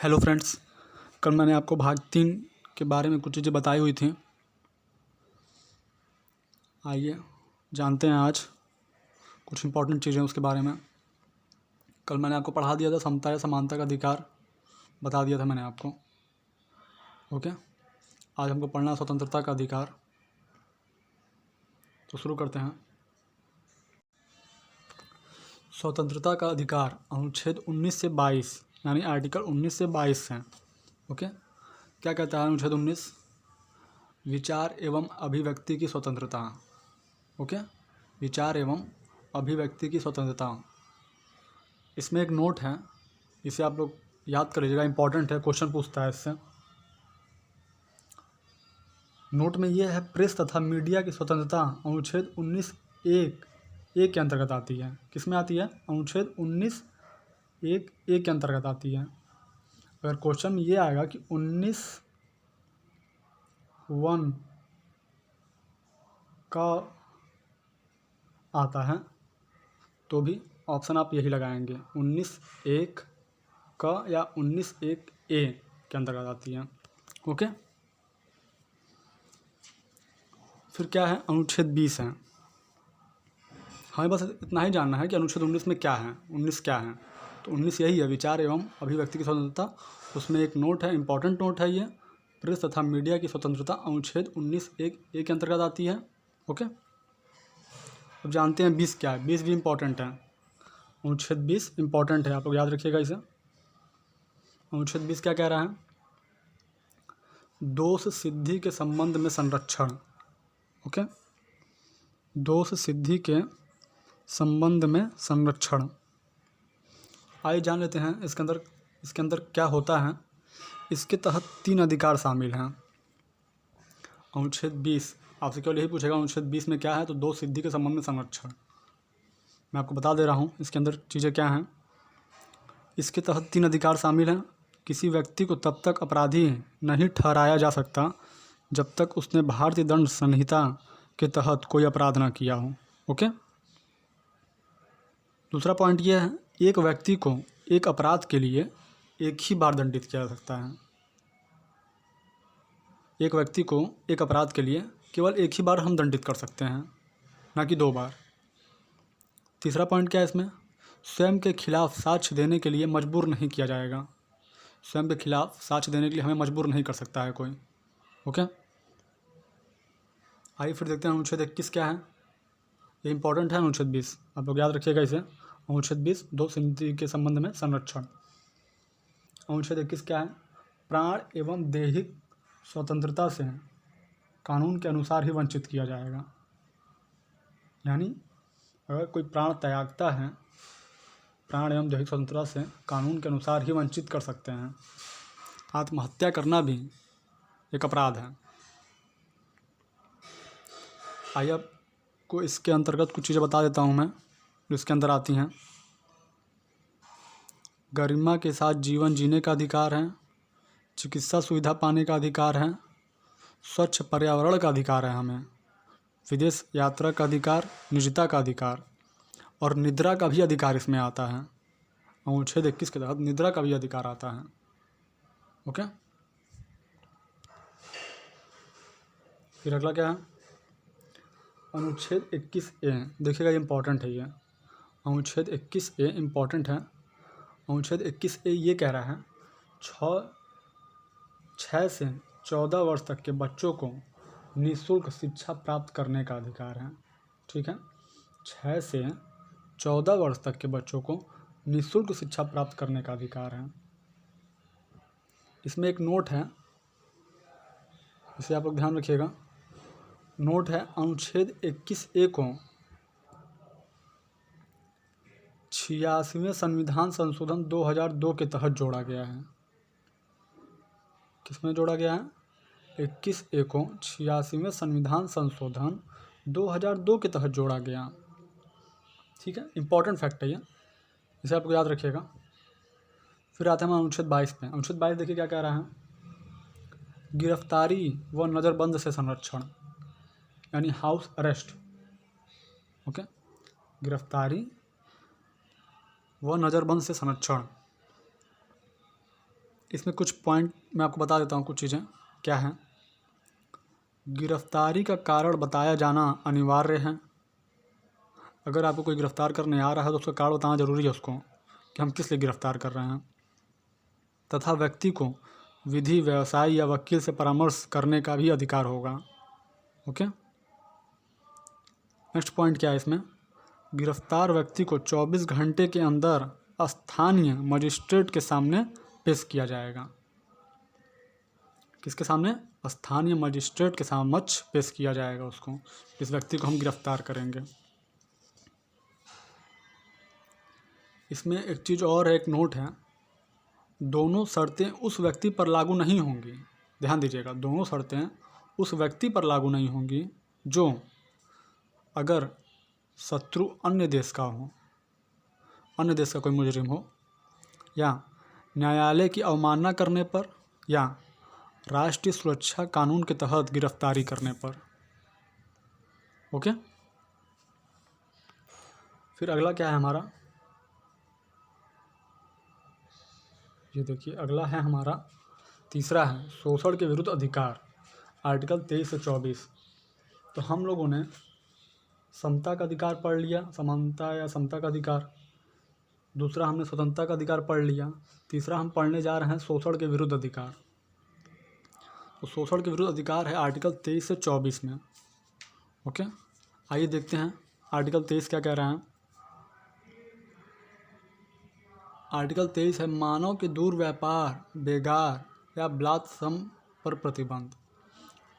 Hello friends, कल मैंने आपको भाग 3 के बारे में कुछ चीज़ें बताई हुई थी। आइए जानते हैं आज कुछ इम्पोर्टेंट चीज़ें उसके बारे में। कल मैंने आपको पढ़ा दिया था समता या समानता का अधिकार, बता दिया था मैंने आपको। ओके, आज हमको पढ़ना है स्वतंत्रता का अधिकार। तो शुरू करते हैं। स्वतंत्रता का अधिकार अनुच्छेद 19 से 22 यानी आर्टिकल 19 से 22 हैं। ओके, क्या कहता है अनुच्छेद 19? विचार एवं अभिव्यक्ति की स्वतंत्रता। ओके, विचार एवं अभिव्यक्ति की स्वतंत्रता। इसमें एक नोट है, इसे आप लोग याद कर लीजिएगा, इंपॉर्टेंट है, क्वेश्चन पूछता है इससे। नोट में यह है, प्रेस तथा मीडिया की स्वतंत्रता अनुच्छेद 19(1)(a) के अंतर्गत आती है। किस में आती है? अनुच्छेद 19(1)(a) के अंतर्गत आती है। अगर क्वेश्चन ये आएगा कि 19(1) का आता है तो भी ऑप्शन आप यही लगाएंगे, 19(1) का या 19(1)(a) के अंतर्गत आती है। ओके, फिर क्या है? अनुच्छेद 20 है। हमें बस इतना ही जानना है कि अनुच्छेद 19 में क्या है, 19 क्या है। तो 19 यही है, विचार एवं अभिव्यक्ति की स्वतंत्रता। उसमें एक नोट है, इंपॉर्टेंट नोट है ये, प्रेस तथा मीडिया की स्वतंत्रता अनुच्छेद 19(1)(a) के अंतर्गत आती है। ओके, अब जानते हैं 20 क्या है। 20 भी इम्पॉर्टेंट है, अनुच्छेद 20 इम्पॉर्टेंट है, आप लोग याद रखिएगा इसे। अनुच्छेद 20 क्या कह रहा है? दोष सिद्धि के संबंध में संरक्षण। ओके, दोष सिद्धि के संबंध में संरक्षण। आइए जान लेते हैं इसके अंदर क्या होता है। इसके तहत 3 अधिकार शामिल हैं। अनुच्छेद 20 आपसे केवल यही पूछेगा अनुच्छेद 20 में क्या है, तो दोष सिद्धि के संबंध में संरक्षण। मैं आपको बता दे रहा हूँ इसके अंदर चीज़ें क्या हैं। इसके तहत 3 अधिकार शामिल हैं। किसी व्यक्ति को तब तक अपराधी नहीं ठहराया जा सकता जब तक उसने भारतीय दंड संहिता के तहत कोई अपराध ना किया हो। ओके, दूसरा पॉइंट यह है, एक व्यक्ति को एक अपराध के लिए एक ही बार दंडित किया जा सकता है। एक व्यक्ति को एक अपराध के लिए केवल एक ही बार हम दंडित कर सकते हैं, ना कि 2 बार। तीसरा पॉइंट क्या है इसमें? स्वयं के खिलाफ साक्ष्य देने के लिए मजबूर नहीं किया जाएगा। स्वयं के खिलाफ साक्ष्य देने के लिए हमें मजबूर नहीं कर सकता है कोई। ओके, आइए फिर देखते हैं अनुच्छेद 21 क्या है। ये इंपॉर्टेंट है अनुच्छेद 20, आप लोग याद रखिएगा इसे। अनुच्छेद 20 दोष सिद्धि के संबंध में संरक्षण। अनुच्छेद 21 क्या है? प्राण एवं दैहिक स्वतंत्रता से कानून के अनुसार ही वंचित किया जाएगा। यानी अगर कोई प्राण त्यागता है, प्राण एवं दैहिक स्वतंत्रता से कानून के अनुसार ही वंचित कर सकते हैं। आत्महत्या करना भी एक अपराध है। आइए आपको इसके अंतर्गत कुछ चीज़ें बता देता हूँ मैं जो इसके अंदर आती हैं। गरिमा के साथ जीवन जीने का अधिकार है, चिकित्सा सुविधा पाने का अधिकार है, स्वच्छ पर्यावरण का अधिकार है हमें, विदेश यात्रा का अधिकार, निजता का अधिकार और निद्रा का भी अधिकार इसमें आता है। अनुच्छेद 21 के तहत निद्रा का भी अधिकार आता है। ओके, फिर अगला क्या है? अनुच्छेद 21(a), देखिएगा ये इंपॉर्टेंट है। ये अनुच्छेद 21(a) इम्पॉर्टेंट है। अनुच्छेद 21(a) ये कह रहा है 6 से 14 वर्ष तक के बच्चों को निःशुल्क शिक्षा प्राप्त करने का अधिकार है। ठीक है, 6 से 14 वर्ष तक के बच्चों को निःशुल्क शिक्षा प्राप्त करने का अधिकार है। इसमें एक नोट है, इसे आप लोग ध्यान रखिएगा। नोट है, अनुच्छेद 21(a) को 86वें संविधान संशोधन 2002 के तहत जोड़ा गया है। किसमें जोड़ा गया है? 21(a) को 86वें संविधान संशोधन 2002 के तहत जोड़ा गया। ठीक है, इंपॉर्टेंट फैक्ट है ये, इसे आपको याद रखिएगा। फिर आते हैं हम अनुच्छेद 22 पे। अनुच्छेद 22 देखिए क्या कह रहा है? गिरफ्तारी व नज़रबंद से संरक्षण, यानी हाउस अरेस्ट। ओके, गिरफ्तारी व नज़रबंद से संरक्षण। इसमें कुछ पॉइंट मैं आपको बता देता हूँ, कुछ चीज़ें क्या हैं। गिरफ्तारी का कारण बताया जाना अनिवार्य है। अगर आपको कोई गिरफ्तार करने आ रहा है तो उसका कारण बताना ज़रूरी है उसको कि हम किस लिए गिरफ्तार कर रहे हैं। तथा व्यक्ति को विधि, व्यवसाय या वकील से परामर्श करने का भी अधिकार होगा। ओके, नेक्स्ट पॉइंट क्या है इसमें। गिरफ्तार व्यक्ति को 24 घंटे के अंदर स्थानीय मजिस्ट्रेट के सामने पेश किया जाएगा। किसके सामने? स्थानीय मजिस्ट्रेट के समक्ष पेश किया जाएगा उसको, इस व्यक्ति को हम गिरफ्तार करेंगे। इसमें एक चीज़ और है, एक नोट है, दोनों शर्तें उस व्यक्ति पर लागू नहीं होंगी। ध्यान दीजिएगा, दोनों शर्तें उस व्यक्ति पर लागू नहीं होंगी जो अगर शत्रु अन्य देश का हो, अन्य देश का कोई मुजरिम हो, या न्यायालय की अवमानना करने पर, या राष्ट्रीय सुरक्षा कानून के तहत गिरफ्तारी करने पर। ओके, फिर अगला क्या है हमारा, ये देखिए अगला है हमारा तीसरा है शोषण के विरुद्ध अधिकार, आर्टिकल 23 से 24। तो हम लोगों ने समता का अधिकार पढ़ लिया, समानता या समता का अधिकार। दूसरा हमने स्वतंत्रता का अधिकार पढ़ लिया। तीसरा हम पढ़ने जा रहे हैं शोषण के विरुद्ध अधिकार। तो शोषण के विरुद्ध अधिकार है आर्टिकल 23 से 24 में। ओके, आइए देखते हैं आर्टिकल 23 क्या कह रहा है। आर्टिकल 23 है मानव के दुर्व्यापार, बेगार या बलात्श्रम पर प्रतिबंध।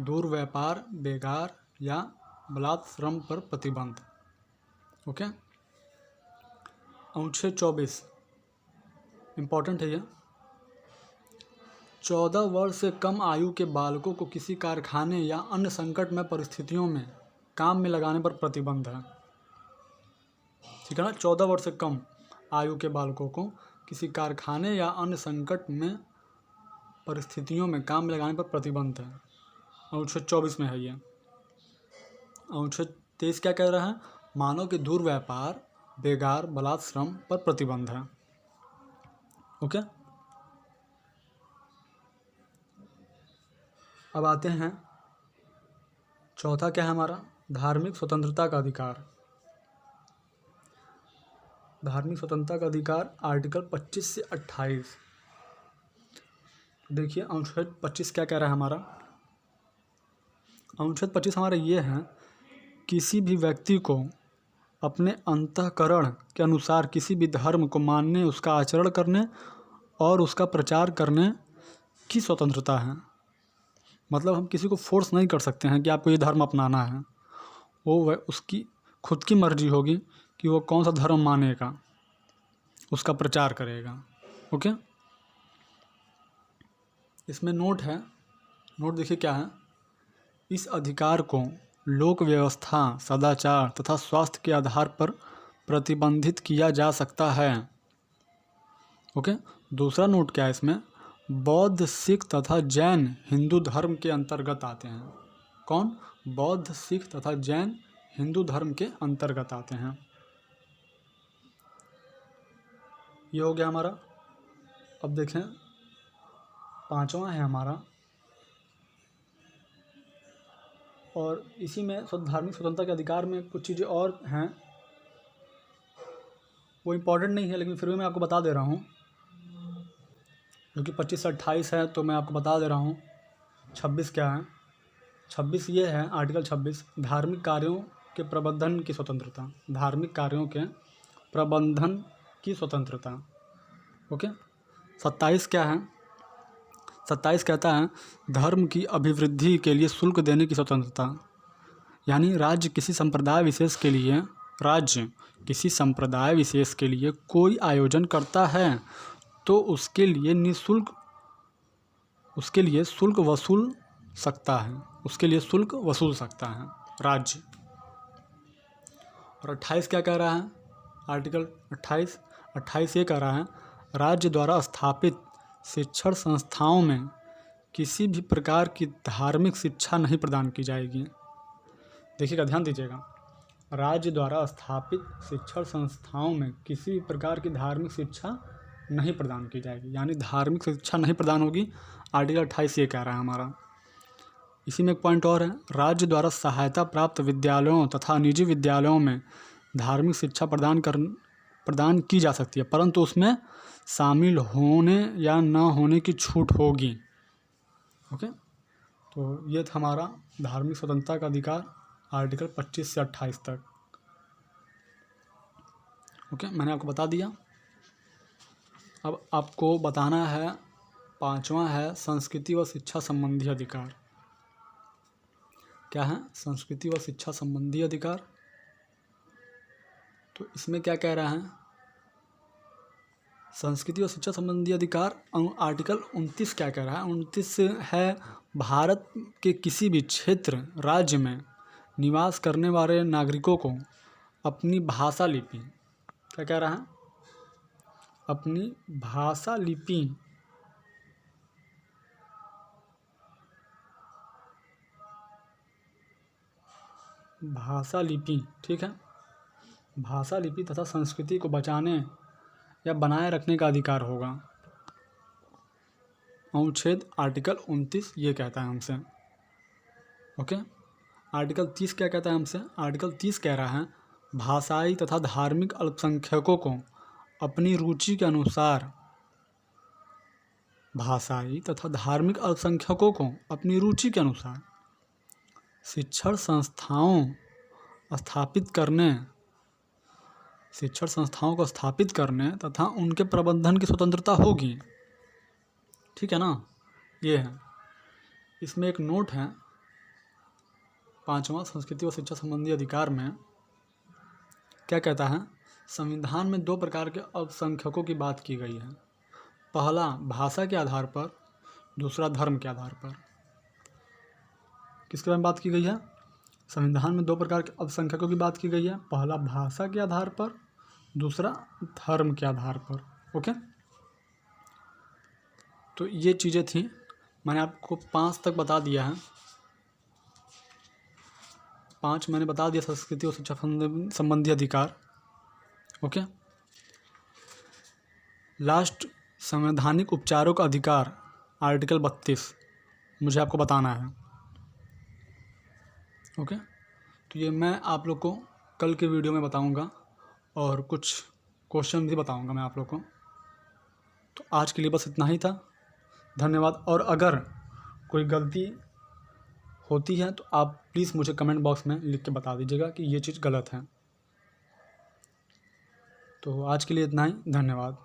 दुर्व्यापार, बेगार या बलात्श्रम पर प्रतिबंध। ओके, अनुच्छेद 24 इम्पॉर्टेंट है ये। 14 वर्ष से कम आयु के बालकों को किसी कारखाने या अन्य संकटमय परिस्थितियों में काम में लगाने पर प्रतिबंध है। ठीक है ना, 14 वर्ष से कम आयु के बालकों को किसी कारखाने या अन्य संकट में परिस्थितियों में काम में लगाने पर प्रतिबंध है। अनुच्छेद 24 में है ये। अनुच्छेद 23 क्या कह रहा है? मानव के दुर्व्यापार, बेगार, बलात्श्रम पर प्रतिबंध है। ओके, अब आते हैं चौथा क्या है हमारा, धार्मिक स्वतंत्रता का अधिकार। धार्मिक स्वतंत्रता का अधिकार आर्टिकल 25 से 28। देखिए अनुच्छेद 25 क्या कह रहा है हमारा। अनुच्छेद 25 हमारा ये है, किसी भी व्यक्ति को अपने अंतःकरण के अनुसार किसी भी धर्म को मानने, उसका आचरण करने और उसका प्रचार करने की स्वतंत्रता है। मतलब हम किसी को फोर्स नहीं कर सकते हैं कि आपको ये धर्म अपनाना है। वो उसकी खुद की मर्जी होगी कि वो कौन सा धर्म मानेगा, उसका प्रचार करेगा। ओके, इसमें नोट है, नोट देखिए क्या है। इस अधिकार को लोक व्यवस्था, सदाचार तथा स्वास्थ्य के आधार पर प्रतिबंधित किया जा सकता है। ओके, दूसरा नोट क्या है इसमें, बौद्ध, सिख तथा जैन हिंदू धर्म के अंतर्गत आते हैं। कौन? बौद्ध, सिख तथा जैन हिंदू धर्म के अंतर्गत आते हैं। ये हो गया हमारा। अब देखें पांचवा है हमारा, और इसी में धार्मिक स्वतंत्रता के अधिकार में कुछ चीज़ें और हैं, वो इम्पोर्टेंट नहीं है लेकिन फिर भी मैं आपको बता दे रहा हूँ, क्योंकि 25 से 28 है तो मैं आपको बता दे रहा हूँ। 26 क्या है? 26 ये है, आर्टिकल 26 धार्मिक कार्यों के प्रबंधन की स्वतंत्रता। धार्मिक कार्यों के प्रबंधन की स्वतंत्रता। ओके, 27 क्या है? 27 कहता है धर्म की अभिवृद्धि के लिए शुल्क देने की स्वतंत्रता। यानी राज्य किसी संप्रदाय विशेष के लिए कोई आयोजन करता है तो उसके लिए शुल्क वसूल सकता है राज्य। और 28 क्या कह रहा है? आर्टिकल 28 ये कह रहा है राज्य द्वारा स्थापित शिक्षण संस्थाओं में किसी भी प्रकार की धार्मिक शिक्षा नहीं प्रदान की जाएगी। देखिएगा, ध्यान दीजिएगा, राज्य द्वारा स्थापित शिक्षण संस्थाओं में किसी भी प्रकार की धार्मिक शिक्षा नहीं प्रदान की जाएगी, यानी धार्मिक शिक्षा नहीं प्रदान होगी। आर्टिकल 28 ये कह रहा है हमारा। इसी में एक पॉइंट और है, राज्य द्वारा सहायता प्राप्त विद्यालयों तथा निजी विद्यालयों में धार्मिक शिक्षा प्रदान की जा सकती है, परंतु उसमें शामिल होने या न होने की छूट होगी। ओके, तो ये था हमारा धार्मिक स्वतंत्रता का अधिकार, आर्टिकल 25 से 28 तक। ओके, मैंने आपको बता दिया। अब आपको बताना है 5वां है संस्कृति व शिक्षा संबंधी अधिकार। क्या है? संस्कृति व शिक्षा संबंधी अधिकार। तो इसमें क्या कह रहा है? संस्कृति और शिक्षा संबंधी अधिकार आर्टिकल 29 क्या कह रहा है? 29 है, भारत के किसी भी क्षेत्र राज्य में निवास करने वाले नागरिकों को अपनी भाषा लिपि, क्या कह रहा है? अपनी भाषा लिपि, ठीक है, भाषा लिपि तथा संस्कृति को बचाने या बनाए रखने का अधिकार होगा। अनुच्छेद आर्टिकल 29 ये कहता है हमसे। ओके, आर्टिकल 30 क्या कहता है हमसे? आर्टिकल 30 कह रहा है, भाषाई तथा धार्मिक अल्पसंख्यकों को अपनी रुचि के अनुसार, भाषाई तथा धार्मिक अल्पसंख्यकों को अपनी रुचि के अनुसार शिक्षण संस्थाओं को स्थापित करने तथा उनके प्रबंधन की स्वतंत्रता होगी। ठीक है ना? ये है। इसमें एक नोट है, 5वां संस्कृति व शिक्षा संबंधी अधिकार में क्या कहता है? संविधान में 2 प्रकार के अल्पसंख्यकों की बात की गई है। पहला भाषा के आधार पर, दूसरा धर्म के आधार पर। किसके बारे में बात की गई है? संविधान में 2 प्रकार के अल्पसंख्यकों की बात की गई है। पहला भाषा के आधार पर, दूसरा धर्म के आधार पर। ओके, तो ये चीज़ें थी, मैंने आपको 5 तक बता दिया है। 5 मैंने बता दिया संस्कृति और शिक्षा संबंधी अधिकार। ओके, लास्ट संवैधानिक उपचारों का अधिकार, आर्टिकल 32 मुझे आपको बताना है। ओके, तो ये मैं आप लोग को कल के वीडियो में बताऊंगा और कुछ क्वेश्चन भी बताऊंगा मैं आप लोग को। तो आज के लिए बस इतना ही था, धन्यवाद। और अगर कोई गलती होती है तो आप प्लीज़ मुझे कमेंट बॉक्स में लिख के बता दीजिएगा कि ये चीज़ गलत है। तो आज के लिए इतना ही, धन्यवाद।